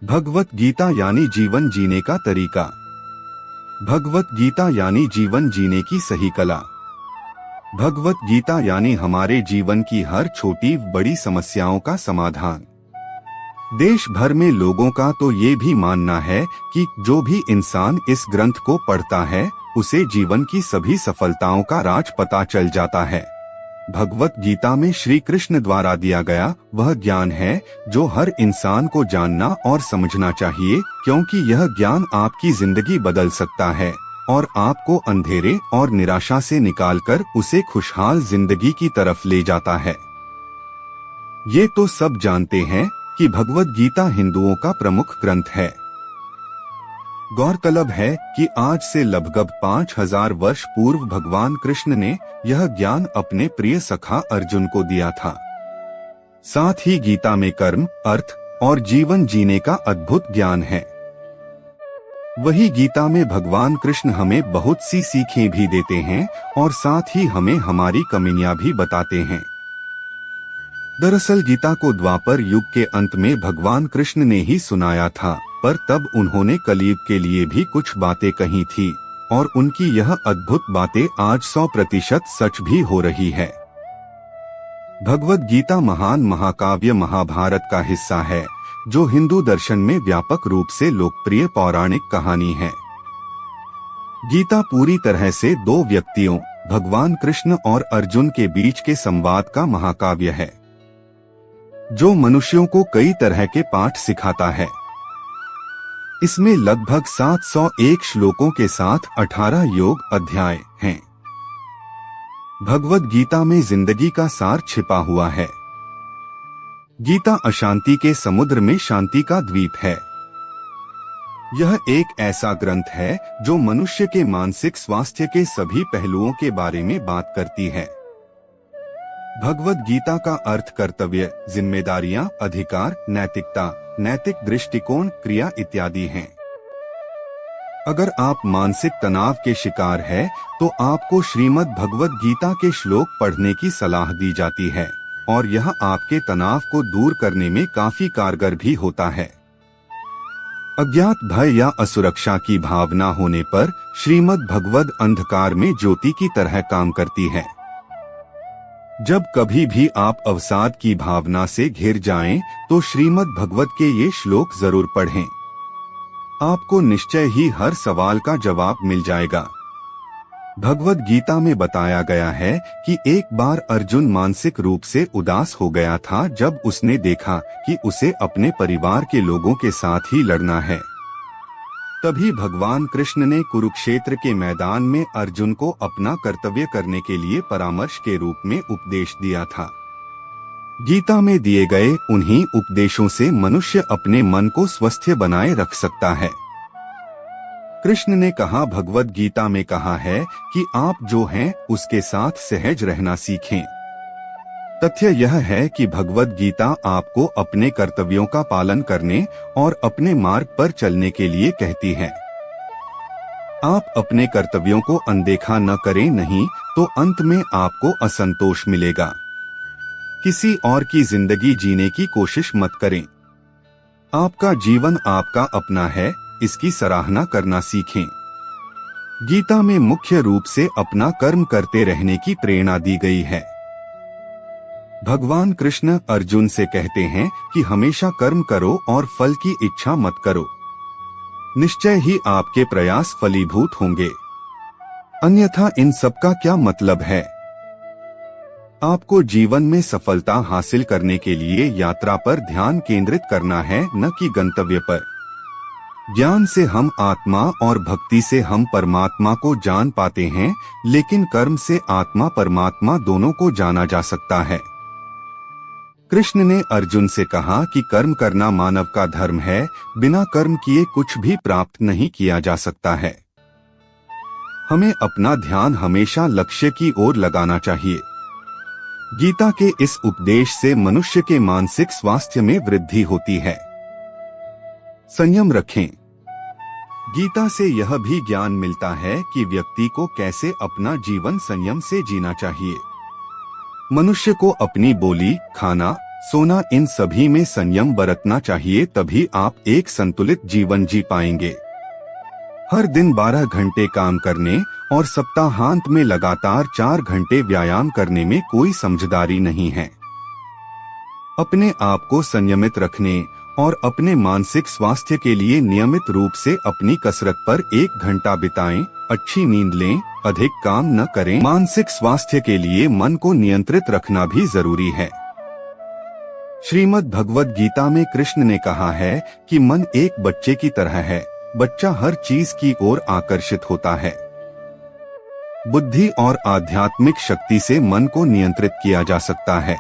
भगवत गीता यानी जीवन जीने का तरीका। भगवत गीता यानी जीवन जीने की सही कला। भगवत गीता यानी हमारे जीवन की हर छोटी बड़ी समस्याओं का समाधान। देश भर में लोगों का तो ये भी मानना है कि जो भी इंसान इस ग्रंथ को पढ़ता है उसे जीवन की सभी सफलताओं का राज पता चल जाता है। भगवत गीता में श्री कृष्ण द्वारा दिया गया वह ज्ञान है जो हर इंसान को जानना और समझना चाहिए, क्योंकि यह ज्ञान आपकी जिंदगी बदल सकता है और आपको अंधेरे और निराशा से निकालकर उसे खुशहाल जिंदगी की तरफ ले जाता है। ये तो सब जानते हैं कि भगवत गीता हिंदुओं का प्रमुख ग्रंथ है। गौरतलब है कि आज से लगभग 5000 वर्ष पूर्व भगवान कृष्ण ने यह ज्ञान अपने प्रिय सखा अर्जुन को दिया था। साथ ही गीता में कर्म, अर्थ और जीवन जीने का अद्भुत ज्ञान है। वही गीता में भगवान कृष्ण हमें बहुत सी सीखें भी देते हैं और साथ ही हमें हमारी कमियां भी बताते हैं। दरअसल गीता को द्वापर युग के अंत में भगवान कृष्ण ने ही सुनाया था, पर तब उन्होंने कलयुग के लिए भी कुछ बातें कही थी और उनकी यह अद्भुत बातें आज 100% सच भी हो रही है। भगवत गीता महान महाकाव्य महाभारत का हिस्सा है, जो हिंदू दर्शन में व्यापक रूप से लोकप्रिय पौराणिक कहानी है। गीता पूरी तरह से दो व्यक्तियों भगवान कृष्ण और अर्जुन के बीच के संवाद का महाकाव्य है, जो मनुष्यों को कई तरह के पाठ सिखाता है। इसमें लगभग 701 श्लोकों के साथ 18 योग अध्याय हैं। भगवत गीता में जिंदगी का सार छिपा हुआ है। गीता अशांति के समुद्र में शांति का द्वीप है। यह एक ऐसा ग्रंथ है जो मनुष्य के मानसिक स्वास्थ्य के सभी पहलुओं के बारे में बात करती है। भगवत गीता का अर्थ कर्तव्य, जिम्मेदारियां, अधिकार, नैतिकता, नैतिक दृष्टिकोण, क्रिया इत्यादि हैं। अगर आप मानसिक तनाव के शिकार हैं, तो आपको श्रीमद् भगवत गीता के श्लोक पढ़ने की सलाह दी जाती है और यह आपके तनाव को दूर करने में काफी कारगर भी होता है। अज्ञात भय या असुरक्षा की भावना होने पर श्रीमद् भगवत अंधकार में ज्योति की तरह काम करती है। जब कभी भी आप अवसाद की भावना से घिर जाएं, तो श्रीमद् भगवत के ये श्लोक जरूर पढ़ें। आपको निश्चय ही हर सवाल का जवाब मिल जाएगा। भगवत गीता में बताया गया है कि एक बार अर्जुन मानसिक रूप से उदास हो गया था जब उसने देखा कि उसे अपने परिवार के लोगों के साथ ही लड़ना है। तभी भगवान कृष्ण ने कुरुक्षेत्र के मैदान में अर्जुन को अपना कर्तव्य करने के लिए परामर्श के रूप में उपदेश दिया था। गीता में दिए गए उन्हीं उपदेशों से मनुष्य अपने मन को स्वस्थ बनाए रख सकता है। कृष्ण ने कहा, भगवत गीता में कहा है कि आप जो हैं उसके साथ सहज रहना सीखें। तथ्य यह है कि भगवत गीता आपको अपने कर्तव्यों का पालन करने और अपने मार्ग पर चलने के लिए कहती है। आप अपने कर्तव्यों को अनदेखा न करें, नहीं तो अंत में आपको असंतोष मिलेगा। किसी और की जिंदगी जीने की कोशिश मत करें। आपका जीवन आपका अपना है, इसकी सराहना करना सीखें। गीता में मुख्य रूप से अपना कर्म करते रहने की प्रेरणा दी गई है। भगवान कृष्ण अर्जुन से कहते हैं कि हमेशा कर्म करो और फल की इच्छा मत करो। निश्चय ही आपके प्रयास फलीभूत होंगे, अन्यथा इन सब का क्या मतलब है। आपको जीवन में सफलता हासिल करने के लिए यात्रा पर ध्यान केंद्रित करना है, न कि गंतव्य पर। ज्ञान से हम आत्मा और भक्ति से हम परमात्मा को जान पाते हैं, लेकिन कर्म से आत्मा परमात्मा दोनों को जाना जा सकता है। कृष्ण ने अर्जुन से कहा कि कर्म करना मानव का धर्म है, बिना कर्म किए कुछ भी प्राप्त नहीं किया जा सकता है। हमें अपना ध्यान हमेशा लक्ष्य की ओर लगाना चाहिए। गीता के इस उपदेश से मनुष्य के मानसिक स्वास्थ्य में वृद्धि होती है। संयम रखें। गीता से यह भी ज्ञान मिलता है कि व्यक्ति को कैसे अपना जीवन संयम से जीना चाहिए। मनुष्य को अपनी बोली, खाना, सोना, इन सभी में संयम बरतना चाहिए, तभी आप एक संतुलित जीवन जी पाएंगे। हर दिन 12 घंटे काम करने और सप्ताहांत में लगातार 4 घंटे व्यायाम करने में कोई समझदारी नहीं है। अपने आप को संयमित रखने और अपने मानसिक स्वास्थ्य के लिए नियमित रूप से अपनी कसरत पर 1 घंटा बिताएं, अच्छी नींद लें, अधिक काम न करें। मानसिक स्वास्थ्य के लिए मन को नियंत्रित रखना भी जरूरी है। श्रीमद् भगवद गीता में कृष्ण ने कहा है कि मन एक बच्चे की तरह है, बच्चा हर चीज की ओर आकर्षित होता है। बुद्धि और आध्यात्मिक शक्ति से मन को नियंत्रित किया जा सकता है।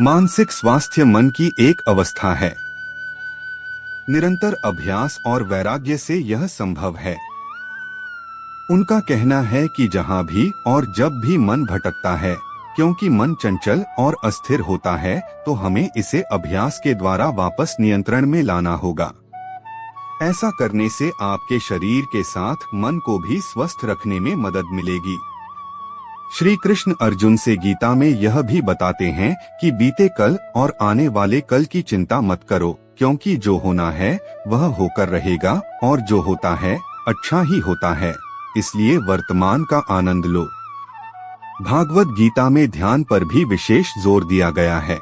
मानसिक स्वास्थ्य मन की एक अवस्था है। निरंतर अभ्यास और वैराग्य से यह संभव है। उनका कहना है कि जहाँ भी और जब भी मन भटकता है, क्योंकि मन चंचल और अस्थिर होता है, तो हमें इसे अभ्यास के द्वारा वापस नियंत्रण में लाना होगा। ऐसा करने से आपके शरीर के साथ मन को भी स्वस्थ रखने में मदद मिलेगी। श्री कृष्ण अर्जुन से गीता में यह भी बताते हैं कि बीते कल और आने वाले कल की चिंता मत करो, क्योंकि जो होना है वह होकर रहेगा और जो होता है अच्छा ही होता है, इसलिए वर्तमान का आनंद लो। भागवत गीता में ध्यान पर भी विशेष जोर दिया गया है।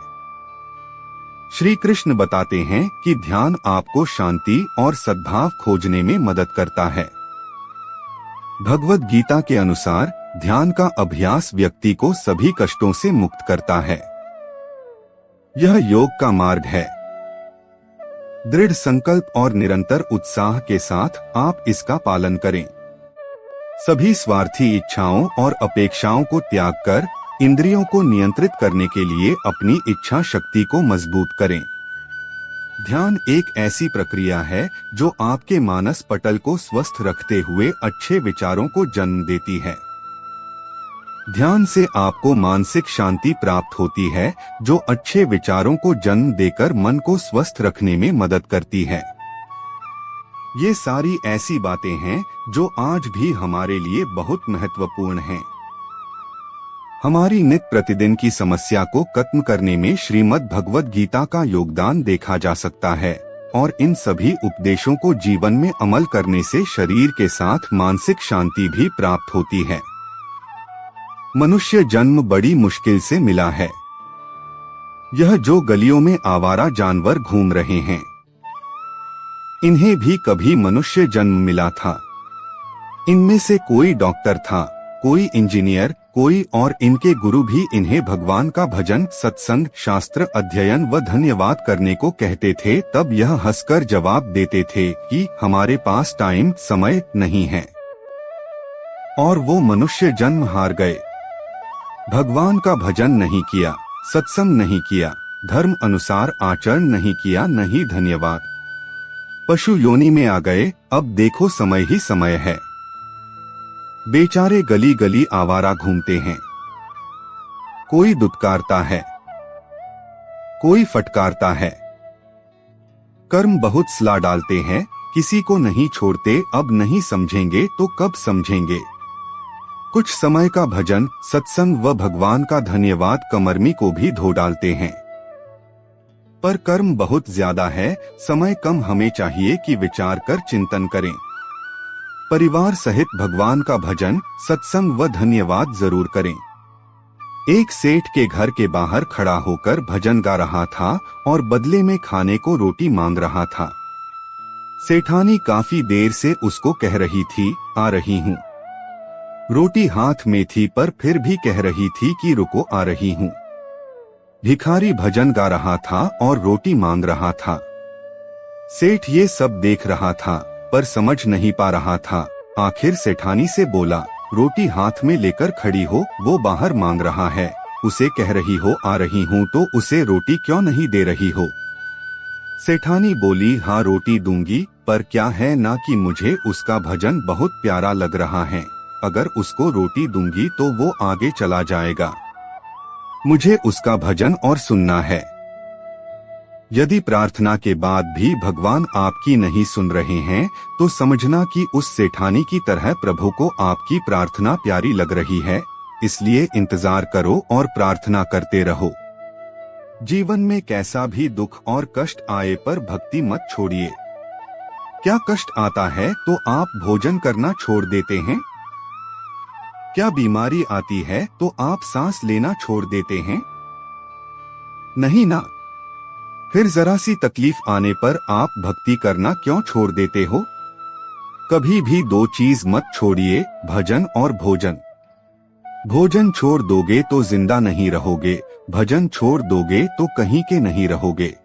श्री कृष्ण बताते हैं कि ध्यान आपको शांति और सद्भाव खोजने में मदद करता है। भगवत गीता के अनुसार ध्यान का अभ्यास व्यक्ति को सभी कष्टों से मुक्त करता है। यह योग का मार्ग है। दृढ़ संकल्प और निरंतर उत्साह के साथ आप इसका पालन करें। सभी स्वार्थी इच्छाओं और अपेक्षाओं को त्याग कर इंद्रियों को नियंत्रित करने के लिए अपनी इच्छा शक्ति को मजबूत करें। ध्यान एक ऐसी प्रक्रिया है जो आपके मानस पटल को स्वस्थ रखते हुए अच्छे विचारों को जन्म देती है। ध्यान से आपको मानसिक शांति प्राप्त होती है, जो अच्छे विचारों को जन्म देकर मन को स्वस्थ रखने में मदद करती है। ये सारी ऐसी बातें हैं जो आज भी हमारे लिए बहुत महत्वपूर्ण हैं। हमारी नित्य प्रतिदिन की समस्या को खत्म करने में श्रीमद् भगवद गीता का योगदान देखा जा सकता है, और इन सभी उपदेशों को जीवन में अमल करने से शरीर के साथ मानसिक शांति भी प्राप्त होती है। मनुष्य जन्म बड़ी मुश्किल से मिला है। यह जो गलियों में आवारा जानवर घूम रहे हैं, इन्हें भी कभी मनुष्य जन्म मिला था। इनमें से कोई डॉक्टर था, कोई इंजीनियर, कोई और इनके गुरु भी इन्हें भगवान का भजन, सत्संग, शास्त्र अध्ययन व धन्यवाद करने को कहते थे। तब यह हंसकर जवाब देते थे कि हमारे पास टाइम, समय नहीं है। और वो मनुष्य जन्म हार गए। भगवान का भजन नहीं किया, सत्संग नहीं किया, धर्म अनुसार आचरण नहीं किया, नहीं धन्यवाद। पशु योनि में आ गए। अब देखो समय ही समय है। बेचारे गली गली आवारा घूमते हैं। कोई दुत्कारता है, कोई फटकारता है। कर्म बहुत सला डालते हैं, किसी को नहीं छोड़ते। अब नहीं समझेंगे तो कब समझेंगे। कुछ समय का भजन, सत्संग व भगवान का धन्यवाद कमरमी को भी धो डालते हैं। पर कर्म बहुत ज्यादा है, समय कम। हमें चाहिए कि विचार कर चिंतन करें। परिवार सहित भगवान का भजन, सत्संग व धन्यवाद जरूर करें। एक सेठ के घर के बाहर खड़ा होकर भजन गा रहा था और बदले में खाने को रोटी मांग रहा था। सेठानी काफी देर से उसको कह रही थी, आ रही हूँ। रोटी हाथ में थी पर फिर भी कह रही थी कि रुको, आ रही हूँ। भिखारी भजन गा रहा था और रोटी मांग रहा था। सेठ ये सब देख रहा था पर समझ नहीं पा रहा था। आखिर सेठानी से बोला, रोटी हाथ में लेकर खड़ी हो, वो बाहर मांग रहा है, उसे कह रही हो आ रही हूँ, तो उसे रोटी क्यों नहीं दे रही हो? सेठानी बोली, हाँ रोटी दूंगी, पर क्या है ना कि मुझे उसका भजन बहुत प्यारा लग रहा है। अगर उसको रोटी दूंगी तो वो आगे चला जाएगा। मुझे उसका भजन और सुनना है। यदि प्रार्थना के बाद भी भगवान आपकी नहीं सुन रहे हैं, तो समझना कि उस सेठानी की तरह प्रभु को आपकी प्रार्थना प्यारी लग रही है। इसलिए इंतजार करो और प्रार्थना करते रहो। जीवन में कैसा भी दुख और कष्ट आए पर भक्ति मत छोड़िए। क्या कष्ट आता है तो आप भोजन करना छोड़ देते हैं? क्या बीमारी आती है तो आप सांस लेना छोड़ देते हैं? नहीं ना। फिर जरा सी तकलीफ आने पर आप भक्ति करना क्यों छोड़ देते हो? कभी भी दो चीज मत छोड़िए, भजन और भोजन। भोजन छोड़ दोगे तो जिंदा नहीं रहोगे, भजन छोड़ दोगे तो कहीं के नहीं रहोगे।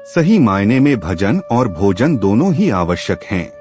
सही मायने में भजन और भोजन दोनों ही आवश्यक हैं।